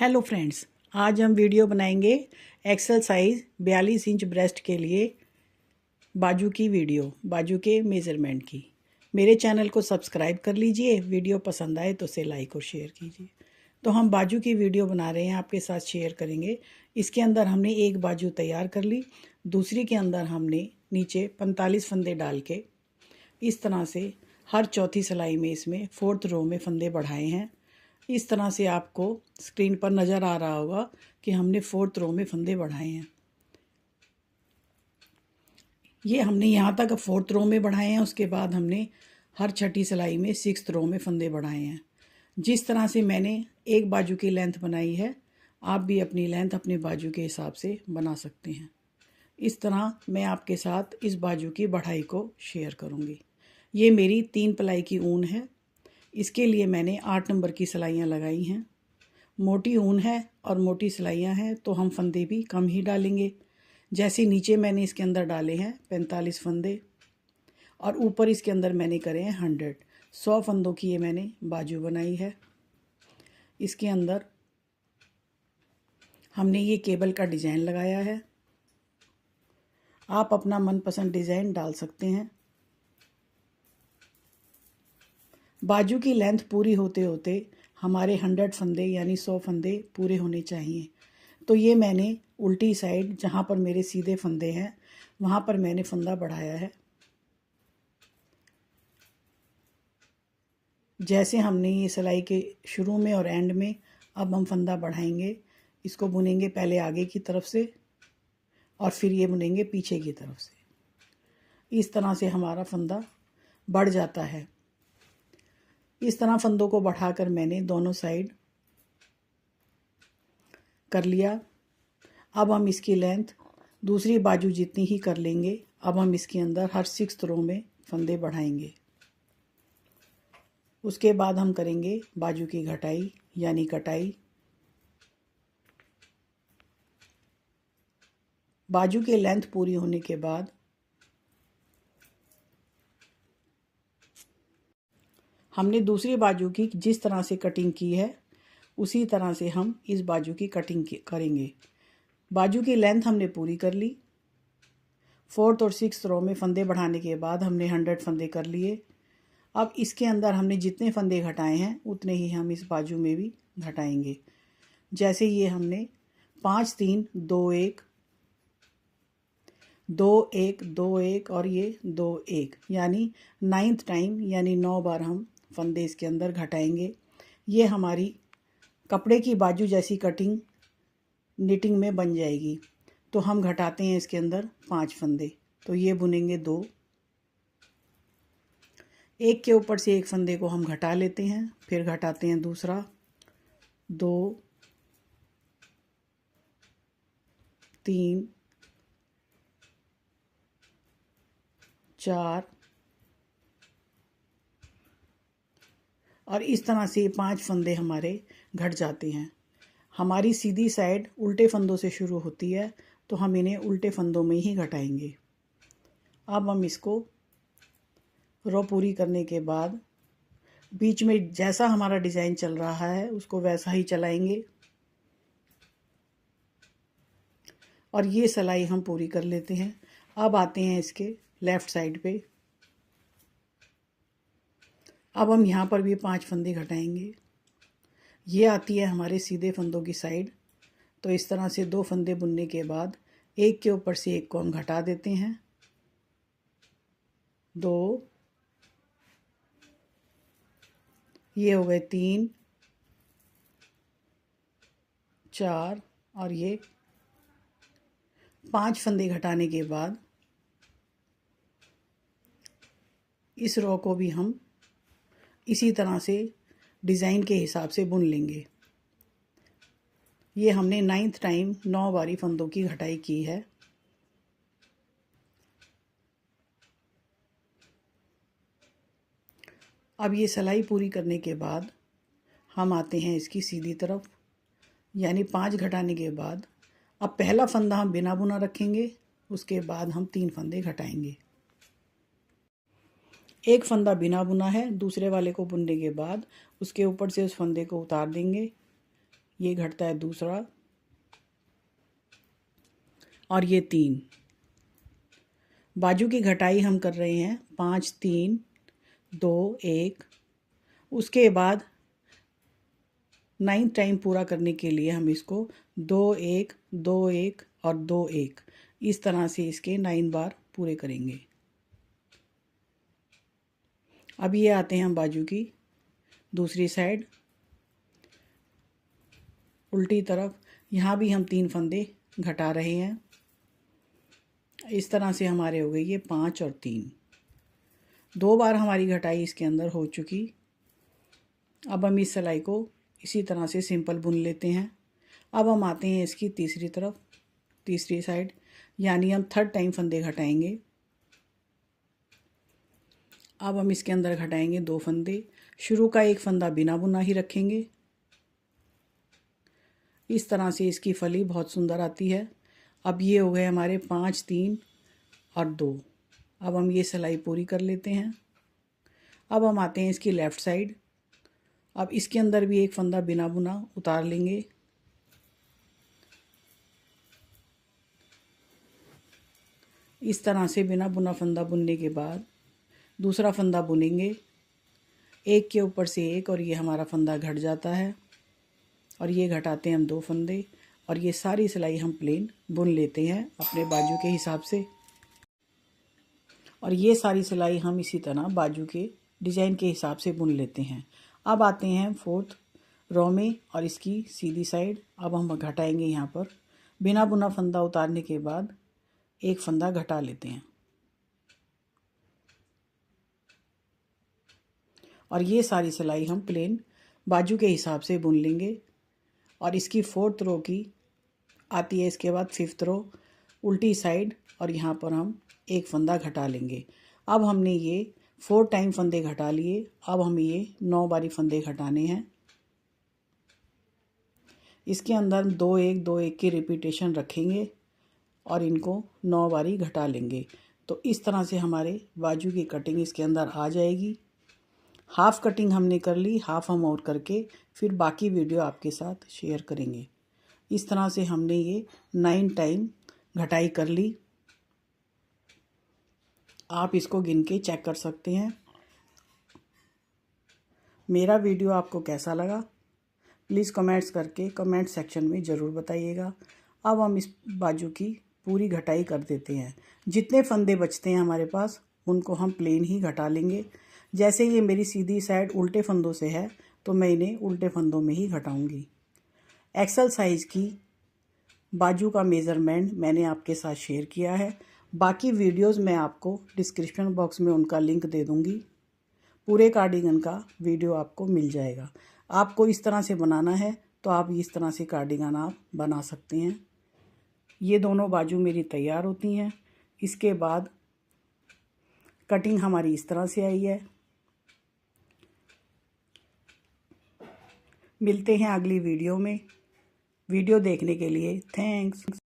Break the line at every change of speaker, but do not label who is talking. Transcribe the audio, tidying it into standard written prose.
Hello friends, आज हम video बनाएंगे एक्सेल साइज़ 42 इंच ब्रेस्ट के लिए बाजू की वीडियो, बाजू के मेज़रमेंट की। मेरे चैनल को सब्सक्राइब कर लीजिए। वीडियो पसंद आए तो उसे लाइक और शेयर कीजिए। तो हम बाजू की वीडियो बना रहे हैं, आपके साथ शेयर करेंगे। इसके अंदर हमने एक बाजू तैयार कर ली, दूसरी के अंदर हमने नीचे 45 फंदे डाल के इस तरह से हर चौथी सिलाई में इसमें 4th रो में फंदे बढ़ाए हैं। इस तरह से आपको स्क्रीन पर नज़र आ रहा होगा कि हमने 4th रो में फंदे बढ़ाए हैं। ये हमने यहाँ तक 4th रो में बढ़ाए हैं। उसके बाद हमने हर छठी सिलाई में 6th रो में फंदे बढ़ाए हैं। जिस तरह से मैंने एक बाजू की लेंथ बनाई है, आप भी अपनी लेंथ अपने बाजू के हिसाब से बना सकते हैं। इस तरह मैं आपके साथ इस बाजू की बढ़ाई को शेयर करूँगी। ये मेरी 3 प्लाई की ऊन है। इसके लिए मैंने 8 नंबर की सिलाइयाँ लगाई हैं। मोटी ऊन है और मोटी सिलाइयाँ हैं तो हम फंदे भी कम ही डालेंगे। जैसे नीचे मैंने इसके अंदर डाले हैं 45 फंदे और ऊपर इसके अंदर मैंने करे हैं 100 फंदों की ये मैंने बाजू बनाई है। इसके अंदर हमने ये केबल का डिज़ाइन लगाया है। आप अपना मनपसंद डिज़ाइन डाल सकते हैं। बाजू की लेंथ पूरी होते होते हमारे 100 फंदे यानी 100 फंदे पूरे होने चाहिए। तो ये मैंने उल्टी साइड, जहाँ पर मेरे सीधे फंदे हैं, वहाँ पर मैंने फंदा बढ़ाया है। जैसे हमने ये सिलाई के शुरू में और एंड में, अब हम फंदा बढ़ाएंगे। इसको बुनेंगे पहले आगे की तरफ से और फिर ये बुनेंगे पीछे की तरफ से। इस तरह से हमारा फंदा बढ़ जाता है। इस तरह फंदों को बढ़ाकर मैंने दोनों साइड कर लिया। अब हम इसकी लेंथ दूसरी बाजू जितनी ही कर लेंगे। अब हम इसके अंदर हर 6th रो में फंदे बढ़ाएंगे। उसके बाद हम करेंगे बाजू की घटाई यानी कटाई। बाजू की लेंथ पूरी होने के बाद हमने दूसरी बाजू की जिस तरह से कटिंग की है, उसी तरह से हम इस बाजू की कटिंग करेंगे। बाजू की लेंथ हमने पूरी कर ली। 4th और 6th रो में फंदे बढ़ाने के बाद हमने 100 फंदे कर लिए। अब इसके अंदर हमने जितने फंदे घटाए हैं उतने ही हम इस बाजू में भी घटाएंगे। जैसे ये हमने 5 3 2 1 2 1 2 1 और ये 2 1 यानी 9th टाइम यानी 9 बार हम फंदे इसके अंदर घटाएंगे। ये हमारी कपड़े की बाजू जैसी कटिंग निटिंग में बन जाएगी। तो हम घटाते हैं इसके अंदर 5 फंदे। तो ये बुनेंगे 2, एक के ऊपर से एक फंदे को हम घटा लेते हैं, फिर घटाते हैं दूसरा 2 3 4 और इस तरह से 5 फंदे हमारे घट जाते हैं। हमारी सीधी साइड उल्टे फंदों से शुरू होती है तो हम इन्हें उल्टे फंदों में ही घटाएंगे। अब हम इसको रो पूरी करने के बाद बीच में जैसा हमारा डिज़ाइन चल रहा है उसको वैसा ही चलाएंगे और ये सिलाई हम पूरी कर लेते हैं। अब आते हैं इसके लेफ़्ट साइड पे। अब हम यहाँ पर भी 5 फंदे घटाएंगे। ये आती है हमारे सीधे फंदों की साइड। तो इस तरह से 2 फंदे बुनने के बाद एक के ऊपर से एक को हम घटा देते हैं। 2, ये हो गए 3 4 और ये 5 फंदे घटाने के बाद इस रो को भी हम इसी तरह से डिज़ाइन के हिसाब से बुन लेंगे। ये हमने 9th टाइम 9 बारी फंदों की घटाई की है। अब ये सिलाई पूरी करने के बाद हम आते हैं इसकी सीधी तरफ, यानी 5 घटाने के बाद अब पहला फंदा हम बिना बुना रखेंगे। उसके बाद हम 3 फंदे घटाएंगे। एक फंदा बिना बुना है, दूसरे वाले को बुनने के बाद उसके ऊपर से उस फंदे को उतार देंगे। ये घटता है दूसरा, और ये 3। बाजू की घटाई हम कर रहे हैं 5 3 2 1। उसके बाद 9 टाइम पूरा करने के लिए हम इसको 2 1 2 1 और 2 1 इस तरह से इसके 9 बार पूरे करेंगे। अब ये आते हैं हम बाजू की दूसरी साइड, उल्टी तरफ। यहाँ भी हम 3 फंदे घटा रहे हैं। इस तरह से हमारे हो गए ये 5 और 3। 2 बार हमारी घटाई इसके अंदर हो चुकी। अब हम इस सिलाई को इसी तरह से सिंपल बुन लेते हैं। अब हम आते हैं इसकी तीसरी तरफ, तीसरी साइड, यानी हम 3rd टाइम फंदे घटाएंगे। अब हम इसके अंदर घटाएंगे 2 फंदे। शुरू का एक फंदा बिना बुना ही रखेंगे। इस तरह से इसकी फली बहुत सुंदर आती है। अब ये हो गए हमारे 5 3 और 2। अब हम ये सिलाई पूरी कर लेते हैं। अब हम आते हैं इसकी लेफ़्ट साइड। अब इसके अंदर भी एक फंदा बिना बुना उतार लेंगे। इस तरह से बिना बुना फंदा बुनने के बाद दूसरा फंदा बुनेंगे, एक के ऊपर से एक, और ये हमारा फंदा घट जाता है। और ये घटाते हैं हम 2 फंदे, और ये सारी सिलाई हम प्लेन बुन लेते हैं अपने बाजू के हिसाब से। और ये सारी सिलाई हम इसी तरह बाजू के डिज़ाइन के हिसाब से बुन लेते हैं। अब आते हैं 4th रो में और इसकी सीधी साइड। अब हम घटाएंगे यहाँ पर बिना बुना फंदा उतारने के बाद एक फंदा घटा लेते हैं। और ये सारी सिलाई हम प्लेन बाजू के हिसाब से बुन लेंगे। और इसकी 4th रो की आती है इसके बाद 5th रो, उल्टी साइड, और यहाँ पर हम एक फंदा घटा लेंगे। अब हमने ये 4 टाइम फंदे घटा लिए। अब हम ये 9 बारी फंदे घटाने हैं। इसके अंदर 2 1 2 1 की रिपीटेशन रखेंगे और इनको 9 बारी घटा लेंगे। तो इस तरह से हमारे बाजू की कटिंग इसके अंदर आ जाएगी। हाफ़ कटिंग हमने कर ली, हाफ़ हम और करके फिर बाकी वीडियो आपके साथ शेयर करेंगे। इस तरह से हमने ये 9 टाइम घटाई कर ली। आप इसको गिन के चेक कर सकते हैं। मेरा वीडियो आपको कैसा लगा प्लीज़ कमेंट्स करके कमेंट सेक्शन में ज़रूर बताइएगा। अब हम इस बाजू की पूरी घटाई कर देते हैं। जितने फंदे बचते हैं हमारे पास उनको हम प्लेन ही घटा लेंगे। जैसे ये मेरी सीधी साइड उल्टे फंदों से है तो मैं इन्हें उल्टे फंदों में ही घटाऊंगी। एक्सल साइज़ की बाजू का मेज़रमेंट मैंने आपके साथ शेयर किया है। बाकी वीडियोस मैं आपको डिस्क्रिप्शन बॉक्स में उनका लिंक दे दूंगी। पूरे कार्डिगन का वीडियो आपको मिल जाएगा। आपको इस तरह से बनाना है तो आप इस तरह से कार्डिगन आप बना सकते हैं। ये दोनों बाजू मेरी तैयार होती हैं। इसके बाद कटिंग हमारी इस तरह से आई है। मिलते हैं अगली वीडियो में। वीडियो देखने के लिए थैंक्स।